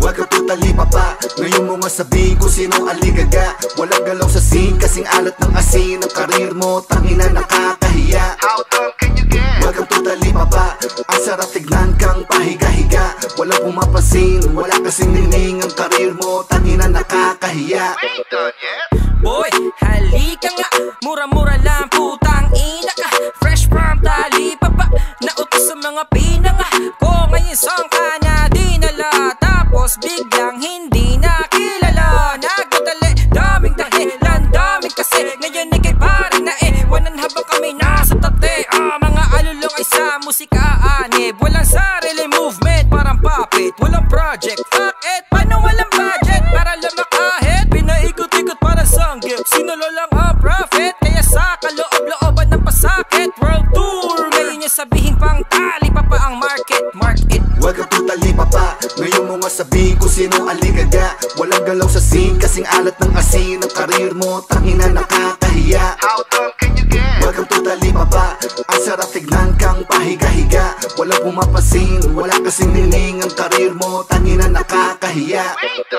Wag ka totally papa, ngayon mo nga sabihin kung sino aligaga. Walang galaw sa scene, kasing alat ng asin. Ang karir mo, tangina nakakahiya. How dumb can you get? Wag kang totally papa, ang sarap tignan kang pahiga-higa. Walang pumapansin, wala kasing nining. Ang karir mo, tangina nakakahiya. We ain't done yet. Boy, halika nga, mura-mura lang putang ina ka. Fresh from Talipapa, nautos sa mga pinanga ko. Ngayon saan ka na dinala, tapos biglang hindi nakilala. Nagdadali, daming dahilan, daming kasi. Ngayon ikay pare na wanan habang kami nasa tate. Mga alulong ay sa musika aanib. Walang sarili movement, parang puppet. Walang project, fuck it, paano walang budget? Para lumakahit, pinaikot-ikot para sanggip. Sinulo lang ang profit, kaya sa kaloob-looban ng pasakit. World tour, ngayon niya sabihin pang Talipapa ang market. Mark it. Wag kang totally papa, ngayon mo nga sabihin kung sino aligaga. Walang galaw sa scene, kasing alat ng asin. Ang karir mo, tangina nakakahiya. How dumb can you get? Wag kang totally papa, ang sarap tignan kang pahiga-higa. Walang pumapansin, wala kasing nining. Ang karir mo, tangina nakakahiya. We ain't done.